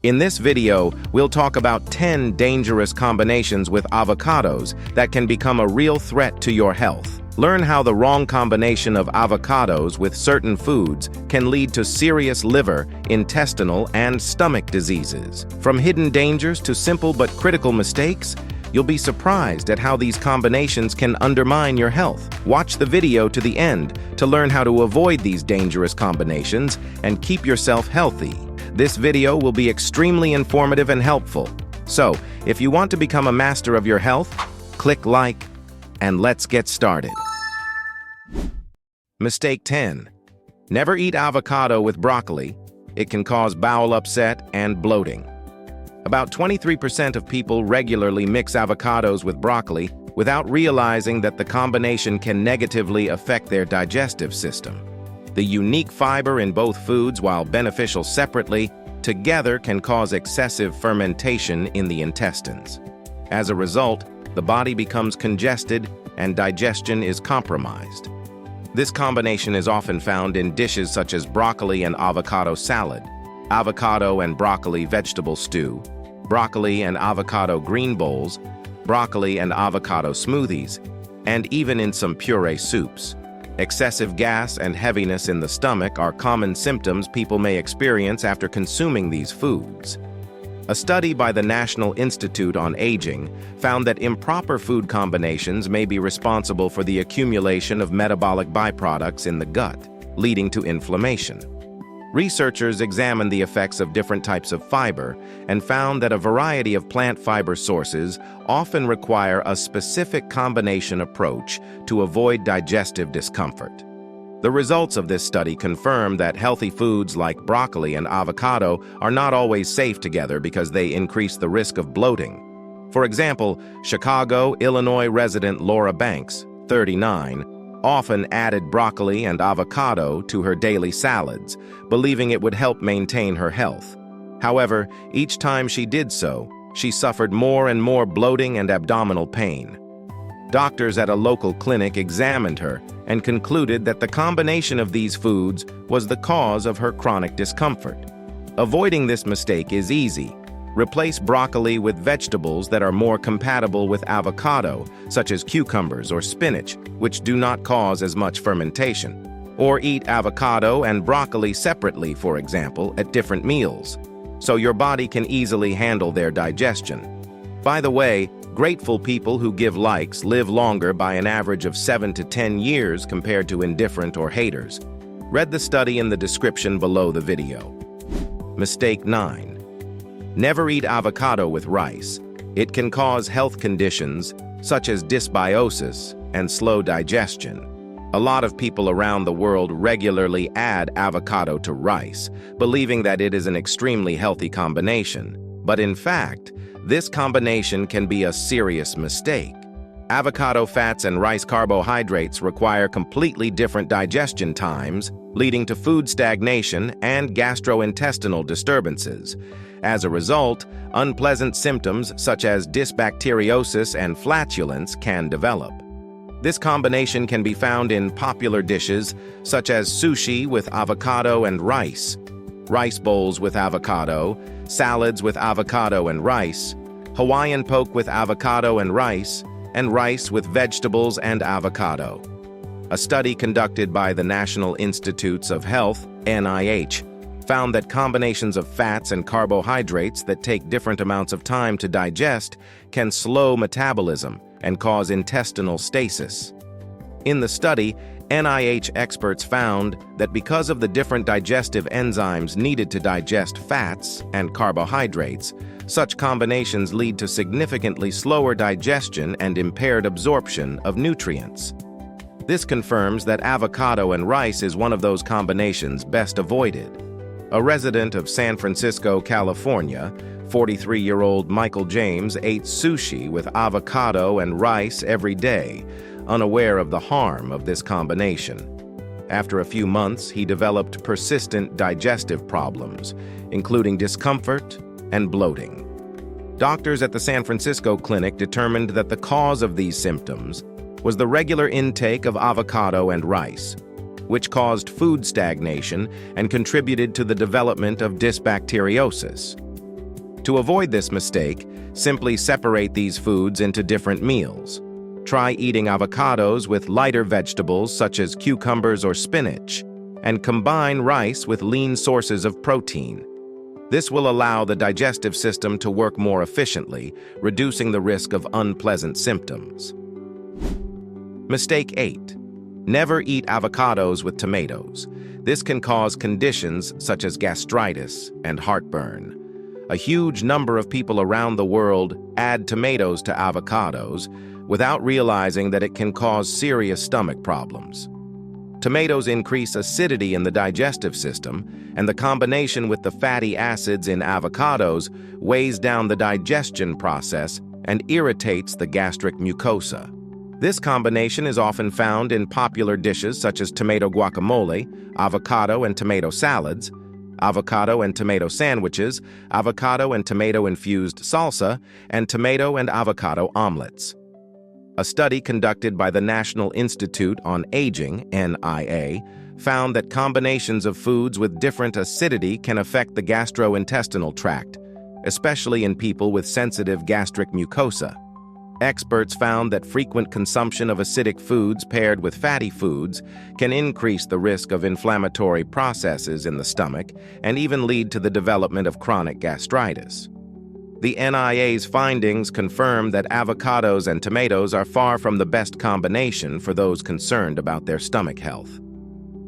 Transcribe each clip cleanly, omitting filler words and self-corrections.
In this video, we'll talk about 10 dangerous combinations with avocados that can become a real threat to your health. Learn how the wrong combination of avocados with certain foods can lead to serious liver, intestinal, and stomach diseases. From hidden dangers to simple but critical mistakes, you'll be surprised at how these combinations can undermine your health. Watch the video to the end to learn how to avoid these dangerous combinations and keep yourself healthy. This video will be extremely informative and helpful. So, if you want to become a master of your health, click like, and let's get started. Mistake 10. Never eat avocado with broccoli. It can cause bowel upset and bloating. About 23% of people regularly mix avocados with broccoli without realizing that the combination can negatively affect their digestive system. The unique fiber in both foods, while beneficial separately, together can cause excessive fermentation in the intestines. As a result, the body becomes congested and digestion is compromised. This combination is often found in dishes such as broccoli and avocado salad, avocado and broccoli vegetable stew, broccoli and avocado green bowls, broccoli and avocado smoothies, and even in some puree soups. Excessive gas and heaviness in the stomach are common symptoms people may experience after consuming these foods. A study by the National Institute on Aging found that improper food combinations may be responsible for the accumulation of metabolic byproducts in the gut, leading to inflammation. Researchers examined the effects of different types of fiber and found that a variety of plant fiber sources often require a specific combination approach to avoid digestive discomfort. The results of this study confirm that healthy foods like broccoli and avocado are not always safe together because they increase the risk of bloating. For example, Chicago, Illinois resident Laura Banks, 39, often added broccoli and avocado to her daily salads, believing it would help maintain her health. However, each time she did so, she suffered more and more bloating and abdominal pain. Doctors at a local clinic examined her and concluded that the combination of these foods was the cause of her chronic discomfort. Avoiding this mistake is easy. Replace broccoli with vegetables that are more compatible with avocado, such as cucumbers or spinach, which do not cause as much fermentation. Or eat avocado and broccoli separately, for example, at different meals, so your body can easily handle their digestion. By the way, grateful people who give likes live longer by an average of 7 to 10 years compared to indifferent or haters. Read the study in the description below the video. Mistake 9. Never eat avocado with rice. It can cause health conditions such as dysbiosis and slow digestion. A lot of people around the world regularly add avocado to rice, believing that it is an extremely healthy combination. But in fact, this combination can be a serious mistake. Avocado fats and rice carbohydrates require completely different digestion times, leading to food stagnation and gastrointestinal disturbances. As a result, unpleasant symptoms such as dysbacteriosis and flatulence can develop. This combination can be found in popular dishes such as sushi with avocado and rice, rice bowls with avocado, salads with avocado and rice, Hawaiian poke with avocado and rice with vegetables and avocado. A study conducted by the National Institutes of Health, NIH, found that combinations of fats and carbohydrates that take different amounts of time to digest can slow metabolism and cause intestinal stasis. In the study, NIH experts found that because of the different digestive enzymes needed to digest fats and carbohydrates, such combinations lead to significantly slower digestion and impaired absorption of nutrients. This confirms that avocado and rice is one of those combinations best avoided. A resident of San Francisco, California, 43-year-old Michael James ate sushi with avocado and rice every day, unaware of the harm of this combination. After a few months, he developed persistent digestive problems, including discomfort and bloating. Doctors at the San Francisco clinic determined that the cause of these symptoms was the regular intake of avocado and rice, which caused food stagnation and contributed to the development of dysbacteriosis. To avoid this mistake, simply separate these foods into different meals. Try eating avocados with lighter vegetables such as cucumbers or spinach, and combine rice with lean sources of protein. This will allow the digestive system to work more efficiently, reducing the risk of unpleasant symptoms. Mistake 8. Never eat avocados with tomatoes. This can cause conditions such as gastritis and heartburn. A huge number of people around the world add tomatoes to avocados without realizing that it can cause serious stomach problems. Tomatoes increase acidity in the digestive system, and the combination with the fatty acids in avocados weighs down the digestion process and irritates the gastric mucosa. This combination is often found in popular dishes such as tomato guacamole, avocado and tomato salads, avocado and tomato sandwiches, avocado and tomato-infused salsa, and tomato and avocado omelets. A study conducted by the National Institute on Aging, NIA, found that combinations of foods with different acidity can affect the gastrointestinal tract, especially in people with sensitive gastric mucosa. Experts found that frequent consumption of acidic foods paired with fatty foods can increase the risk of inflammatory processes in the stomach and even lead to the development of chronic gastritis. The NIA's findings confirm that avocados and tomatoes are far from the best combination for those concerned about their stomach health.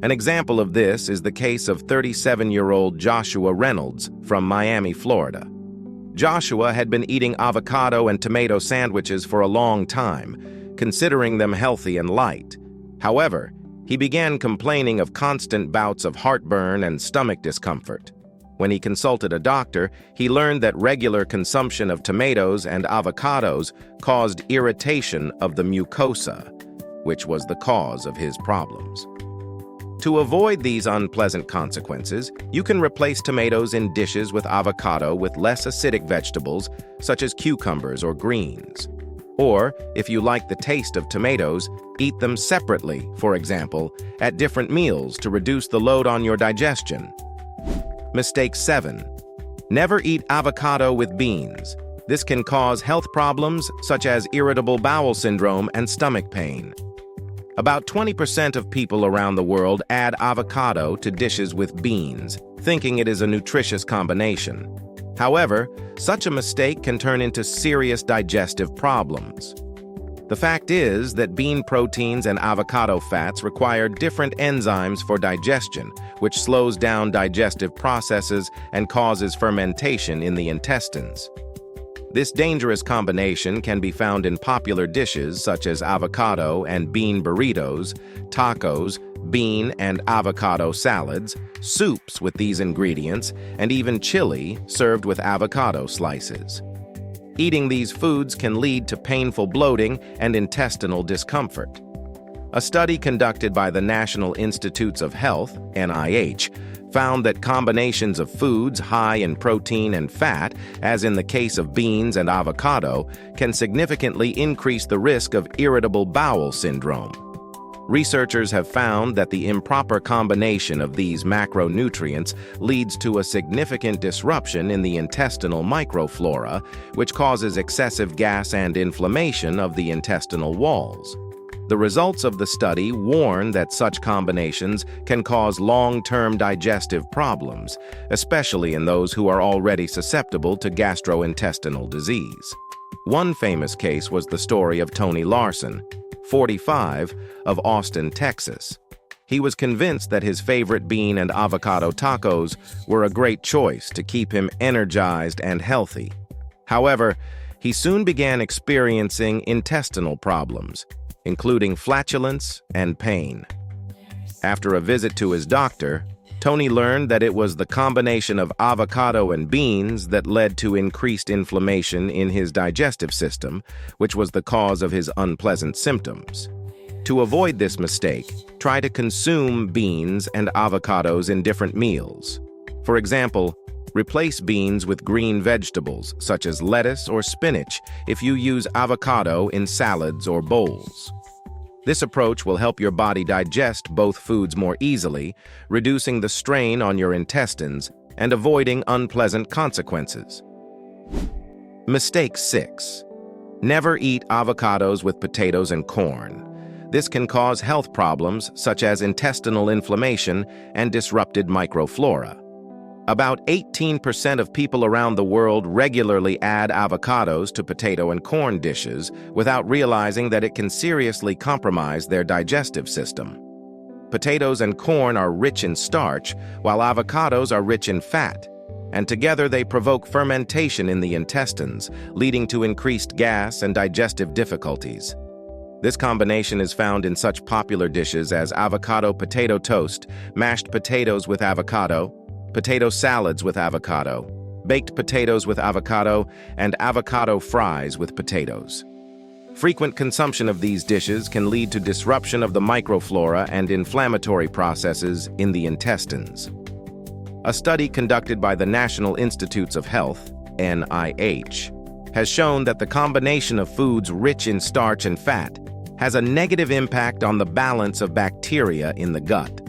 An example of this is the case of 37-year-old Joshua Reynolds from Miami, Florida. Joshua had been eating avocado and tomato sandwiches for a long time, considering them healthy and light. However, he began complaining of constant bouts of heartburn and stomach discomfort. When he consulted a doctor, he learned that regular consumption of tomatoes and avocados caused irritation of the mucosa, which was the cause of his problems. To avoid these unpleasant consequences, you can replace tomatoes in dishes with avocado with less acidic vegetables, such as cucumbers or greens. Or, if you like the taste of tomatoes, eat them separately, for example, at different meals to reduce the load on your digestion. Mistake 7. Never eat avocado with beans. This can cause health problems such as irritable bowel syndrome and stomach pain. About 20% of people around the world add avocado to dishes with beans, thinking it is a nutritious combination. However, such a mistake can turn into serious digestive problems. The fact is that bean proteins and avocado fats require different enzymes for digestion, which slows down digestive processes and causes fermentation in the intestines. This dangerous combination can be found in popular dishes such as avocado and bean burritos, tacos, bean and avocado salads, soups with these ingredients, and even chili served with avocado slices. Eating these foods can lead to painful bloating and intestinal discomfort. A study conducted by the National Institutes of Health, NIH, found that combinations of foods high in protein and fat, as in the case of beans and avocado, can significantly increase the risk of irritable bowel syndrome. Researchers have found that the improper combination of these macronutrients leads to a significant disruption in the intestinal microflora, which causes excessive gas and inflammation of the intestinal walls. The results of the study warn that such combinations can cause long-term digestive problems, especially in those who are already susceptible to gastrointestinal disease. One famous case was the story of Tony Larson, 45, of Austin, Texas. He was convinced that his favorite bean and avocado tacos were a great choice to keep him energized and healthy. However, he soon began experiencing intestinal problems, including flatulence and pain. After a visit to his doctor, Tony learned that it was the combination of avocado and beans that led to increased inflammation in his digestive system, which was the cause of his unpleasant symptoms. To avoid this mistake, try to consume beans and avocados in different meals. For example, replace beans with green vegetables, such as lettuce or spinach, if you use avocado in salads or bowls. This approach will help your body digest both foods more easily, reducing the strain on your intestines and avoiding unpleasant consequences. Mistake 6. Never eat avocados with potatoes and corn. This can cause health problems such as intestinal inflammation and disrupted microflora. About 18% of people around the world regularly add avocados to potato and corn dishes without realizing that it can seriously compromise their digestive system. Potatoes and corn are rich in starch, while avocados are rich in fat, and together they provoke fermentation in the intestines, leading to increased gas and digestive difficulties. This combination is found in such popular dishes as avocado potato toast, mashed potatoes with avocado, potato salads with avocado, baked potatoes with avocado, and avocado fries with potatoes. Frequent consumption of these dishes can lead to disruption of the microflora and inflammatory processes in the intestines. A study conducted by the National Institutes of Health, NIH, has shown that the combination of foods rich in starch and fat has a negative impact on the balance of bacteria in the gut.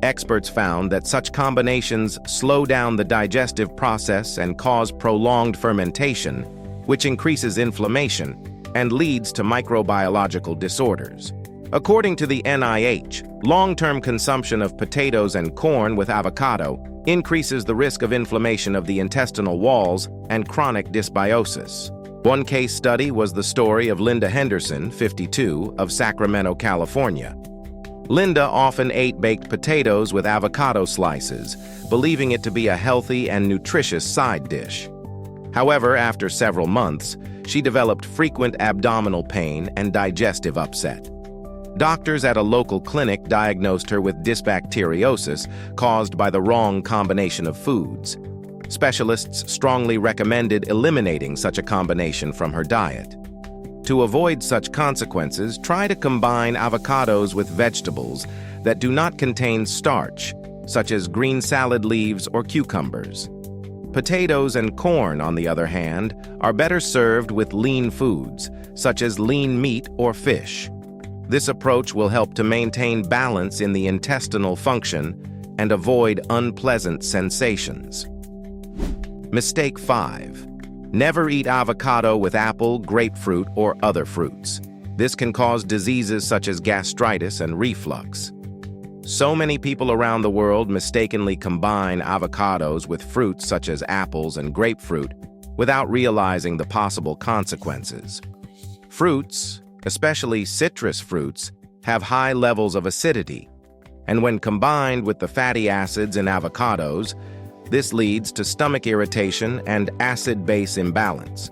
Experts found that such combinations slow down the digestive process and cause prolonged fermentation, which increases inflammation and leads to microbiological disorders. According to the NIH, long-term consumption of potatoes and corn with avocado increases the risk of inflammation of the intestinal walls and chronic dysbiosis. One case study was the story of Linda Henderson, 52, of Sacramento, California. Linda often ate baked potatoes with avocado slices, believing it to be a healthy and nutritious side dish. However, after several months, she developed frequent abdominal pain and digestive upset. Doctors at a local clinic diagnosed her with dysbacteriosis caused by the wrong combination of foods. Specialists strongly recommended eliminating such a combination from her diet. To avoid such consequences, try to combine avocados with vegetables that do not contain starch, such as green salad leaves or cucumbers. Potatoes and corn, on the other hand, are better served with lean foods, such as lean meat or fish. This approach will help to maintain balance in the intestinal function and avoid unpleasant sensations. Mistake 5. Never eat avocado with apple, grapefruit, or other fruits. This can cause diseases such as gastritis and reflux. So many people around the world mistakenly combine avocados with fruits such as apples and grapefruit without realizing the possible consequences. Fruits, especially citrus fruits, have high levels of acidity, and when combined with the fatty acids in avocados, this leads to stomach irritation and acid-base imbalance.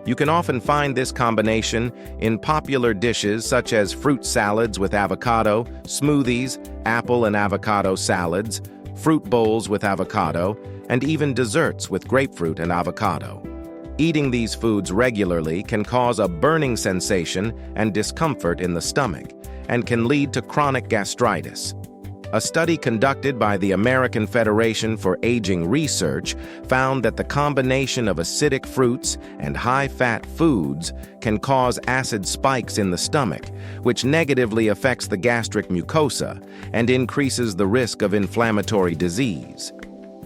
You can often find this combination in popular dishes such as fruit salads with avocado, smoothies, apple and avocado salads, fruit bowls with avocado, and even desserts with grapefruit and avocado. Eating these foods regularly can cause a burning sensation and discomfort in the stomach, and can lead to chronic gastritis. A study conducted by the American Federation for Aging Research found that the combination of acidic fruits and high-fat foods can cause acid spikes in the stomach, which negatively affects the gastric mucosa and increases the risk of inflammatory disease.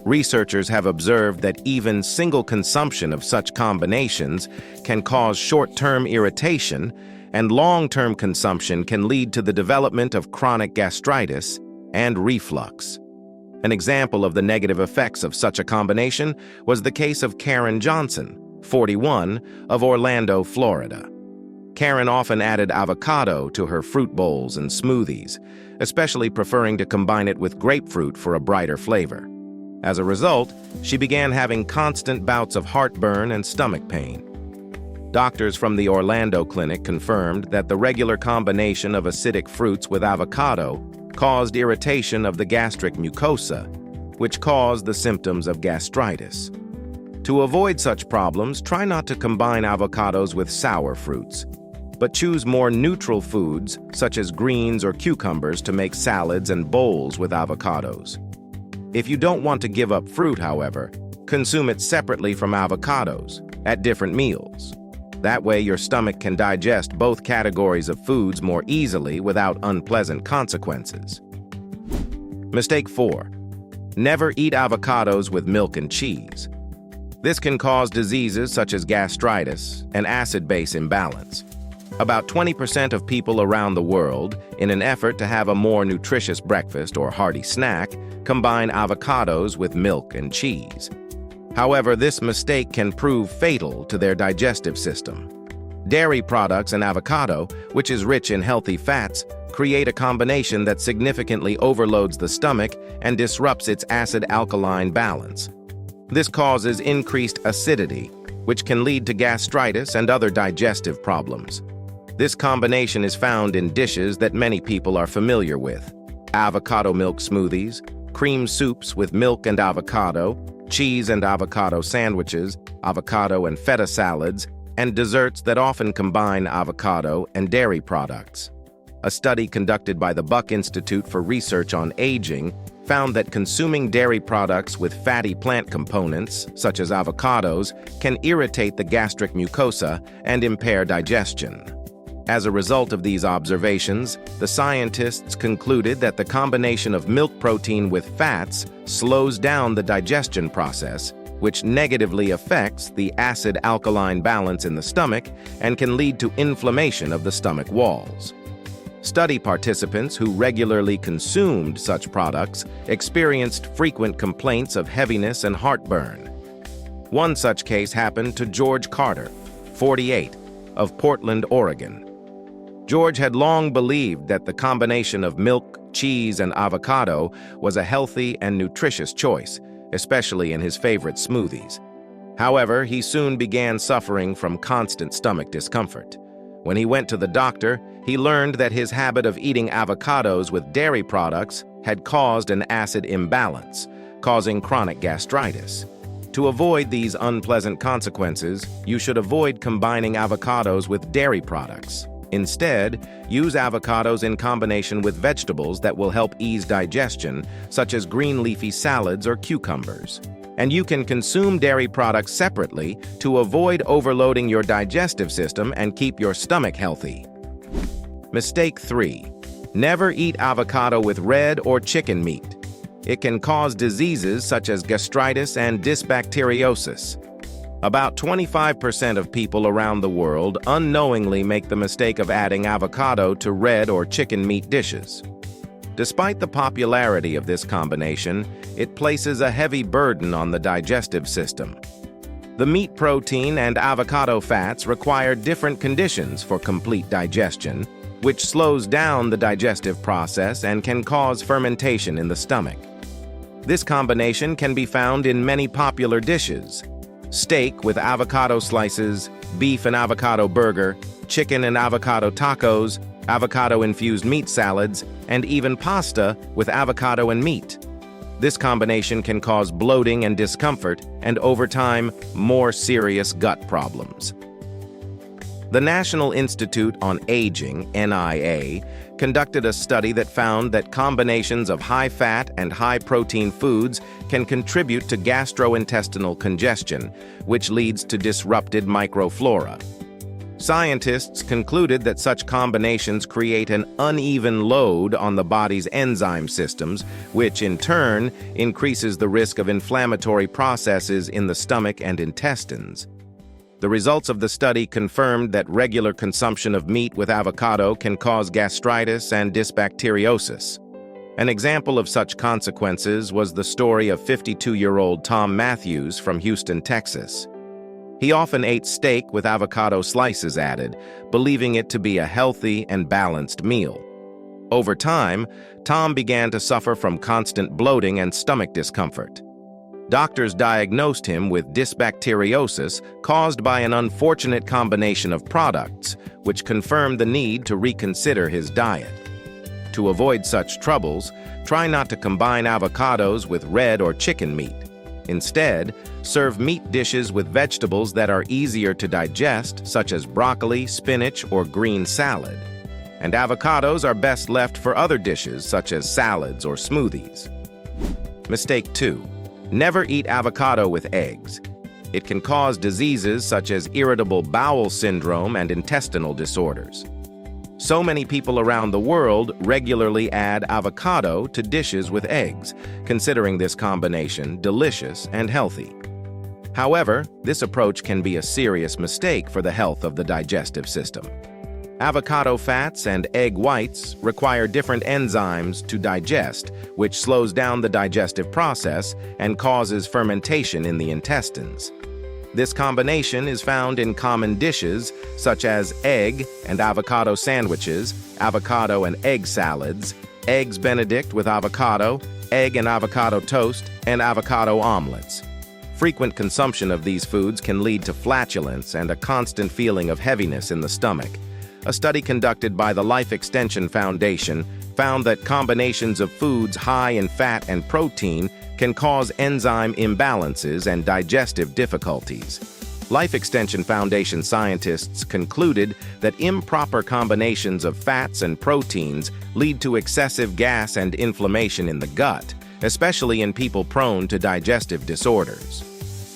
Researchers have observed that even single consumption of such combinations can cause short-term irritation, and long-term consumption can lead to the development of chronic gastritis and reflux. An example of the negative effects of such a combination was the case of Karen Johnson, 41, of Orlando, Florida. Karen often added avocado to her fruit bowls and smoothies, especially preferring to combine it with grapefruit for a brighter flavor. As a result, she began having constant bouts of heartburn and stomach pain. Doctors from the Orlando clinic confirmed that the regular combination of acidic fruits with avocado caused irritation of the gastric mucosa, which caused the symptoms of gastritis. To avoid such problems, try not to combine avocados with sour fruits, but choose more neutral foods such as greens or cucumbers to make salads and bowls with avocados. If you don't want to give up fruit, however, consume it separately from avocados at different meals. That way, your stomach can digest both categories of foods more easily without unpleasant consequences. Mistake 4. Never eat avocados with milk and cheese. This can cause diseases such as gastritis and acid-base imbalance. About 20% of people around the world, in an effort to have a more nutritious breakfast or hearty snack, combine avocados with milk and cheese. However, this mistake can prove fatal to their digestive system. Dairy products and avocado, which is rich in healthy fats, create a combination that significantly overloads the stomach and disrupts its acid-alkaline balance. This causes increased acidity, which can lead to gastritis and other digestive problems. This combination is found in dishes that many people are familiar with: avocado milk smoothies, cream soups with milk and avocado, cheese and avocado sandwiches, avocado and feta salads, and desserts that often combine avocado and dairy products. A study conducted by the Buck Institute for Research on Aging found that consuming dairy products with fatty plant components, such as avocados, can irritate the gastric mucosa and impair digestion. As a result of these observations, the scientists concluded that the combination of milk protein with fats slows down the digestion process, which negatively affects the acid-alkaline balance in the stomach and can lead to inflammation of the stomach walls. Study participants who regularly consumed such products experienced frequent complaints of heaviness and heartburn. One such case happened to George Carter, 48, of Portland, Oregon. George had long believed that the combination of milk, cheese, and avocado was a healthy and nutritious choice, especially in his favorite smoothies. However, he soon began suffering from constant stomach discomfort. When he went to the doctor, he learned that his habit of eating avocados with dairy products had caused an acid imbalance, causing chronic gastritis. To avoid these unpleasant consequences, you should avoid combining avocados with dairy products. Instead, use avocados in combination with vegetables that will help ease digestion, such as green leafy salads or cucumbers. And you can consume dairy products separately to avoid overloading your digestive system and keep your stomach healthy. Mistake 3. Never eat avocado with red or chicken meat. It can cause diseases such as gastritis and dysbacteriosis. About 25% of people around the world unknowingly make the mistake of adding avocado to red or chicken meat dishes. Despite the popularity of this combination, it places a heavy burden on the digestive system. The meat protein and avocado fats require different conditions for complete digestion, which slows down the digestive process and can cause fermentation in the stomach. This combination can be found in many popular dishes: steak with avocado slices, beef and avocado burger, chicken and avocado tacos, avocado-infused meat salads, and even pasta with avocado and meat. This combination can cause bloating and discomfort, and over time, more serious gut problems. The National Institute on Aging, NIA, conducted a study that found that combinations of high-fat and high-protein foods can contribute to gastrointestinal congestion, which leads to disrupted microflora. Scientists concluded that such combinations create an uneven load on the body's enzyme systems, which in turn increases the risk of inflammatory processes in the stomach and intestines. The results of the study confirmed that regular consumption of meat with avocado can cause gastritis and dysbacteriosis. An example of such consequences was the story of 52-year-old Tom Matthews from Houston, Texas. He often ate steak with avocado slices added, believing it to be a healthy and balanced meal. Over time, Tom began to suffer from constant bloating and stomach discomfort. Doctors diagnosed him with dysbacteriosis caused by an unfortunate combination of products, which confirmed the need to reconsider his diet. To avoid such troubles, try not to combine avocados with red or chicken meat. Instead, serve meat dishes with vegetables that are easier to digest, such as broccoli, spinach, or green salad. And avocados are best left for other dishes, such as salads or smoothies. Mistake 2. Never eat avocado with eggs. It can cause diseases such as irritable bowel syndrome and intestinal disorders. So many people around the world regularly add avocado to dishes with eggs, considering this combination delicious and healthy. However, this approach can be a serious mistake for the health of the digestive system. Avocado fats and egg whites require different enzymes to digest, which slows down the digestive process and causes fermentation in the intestines. This combination is found in common dishes such as egg and avocado sandwiches, avocado and egg salads, eggs Benedict with avocado, egg and avocado toast, and avocado omelets. Frequent consumption of these foods can lead to flatulence and a constant feeling of heaviness in the stomach. A study conducted by the Life Extension Foundation found that combinations of foods high in fat and protein can cause enzyme imbalances and digestive difficulties. Life Extension Foundation scientists concluded that improper combinations of fats and proteins lead to excessive gas and inflammation in the gut, especially in people prone to digestive disorders.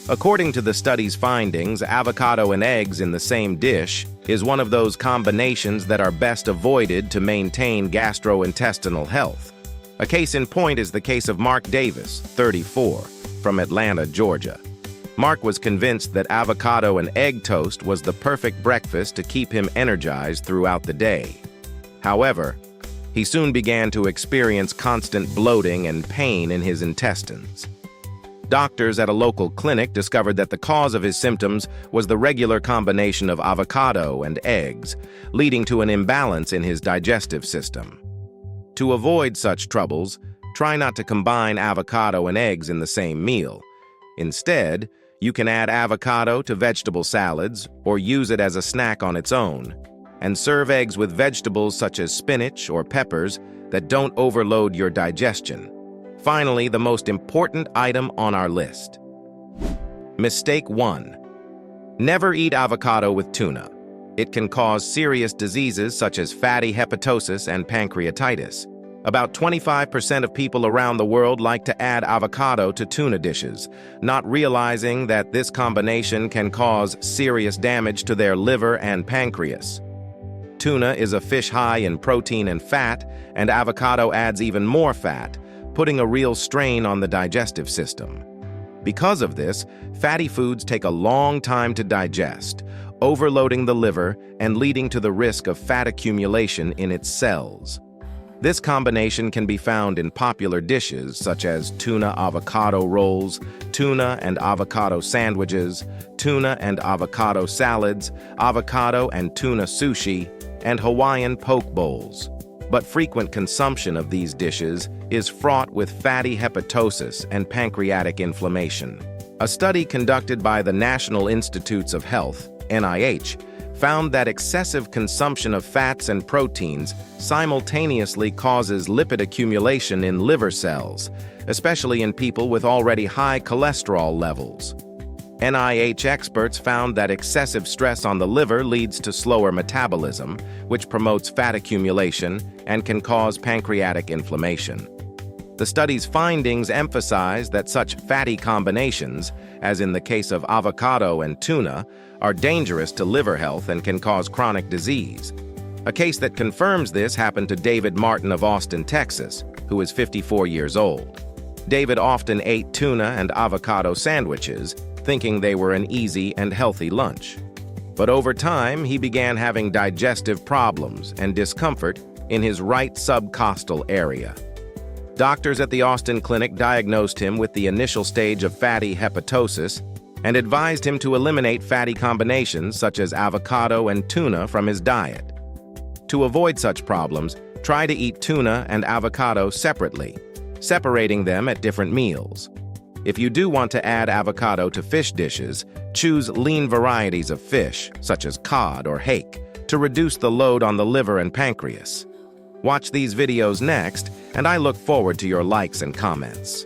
According to the study's findings, avocado and eggs in the same dish is one of those combinations that are best avoided to maintain gastrointestinal health. A case in point is the case of Mark Davis, 34, from Atlanta, Georgia. Mark was convinced that avocado and egg toast was the perfect breakfast to keep him energized throughout the day. However, he soon began to experience constant bloating and pain in his intestines. Doctors at a local clinic discovered that the cause of his symptoms was the regular combination of avocado and eggs, leading to an imbalance in his digestive system. To avoid such troubles, try not to combine avocado and eggs in the same meal. Instead, you can add avocado to vegetable salads or use it as a snack on its own, and serve eggs with vegetables such as spinach or peppers that don't overload your digestion. Finally, the most important item on our list. Mistake 1. Never eat avocado with tuna. It can cause serious diseases such as fatty hepatosis and pancreatitis. About 25% of people around the world like to add avocado to tuna dishes, not realizing that this combination can cause serious damage to their liver and pancreas. Tuna is a fish high in protein and fat, and avocado adds even more fat, putting a real strain on the digestive system. Because of this, fatty foods take a long time to digest, overloading the liver and leading to the risk of fat accumulation in its cells. This combination can be found in popular dishes such as tuna avocado rolls, tuna and avocado sandwiches, tuna and avocado salads, avocado and tuna sushi, and Hawaiian poke bowls. But frequent consumption of these dishes is fraught with fatty hepatosis and pancreatic inflammation. A study conducted by the National Institutes of Health, NIH, found that excessive consumption of fats and proteins simultaneously causes lipid accumulation in liver cells, especially in people with already high cholesterol levels. NIH experts found that excessive stress on the liver leads to slower metabolism, which promotes fat accumulation and can cause pancreatic inflammation. The study's findings emphasize that such fatty combinations, as in the case of avocado and tuna, are dangerous to liver health and can cause chronic disease. A case that confirms this happened to David Martin of Austin, Texas, who is 54 years old. David often ate tuna and avocado sandwiches, thinking they were an easy and healthy lunch. But over time, he began having digestive problems and discomfort in his right subcostal area. Doctors at the Austin clinic diagnosed him with the initial stage of fatty hepatosis and advised him to eliminate fatty combinations such as avocado and tuna from his diet. To avoid such problems, try to eat tuna and avocado separately, separating them at different meals. If you do want to add avocado to fish dishes, choose lean varieties of fish, such as cod or hake, to reduce the load on the liver and pancreas. Watch these videos next, and I look forward to your likes and comments.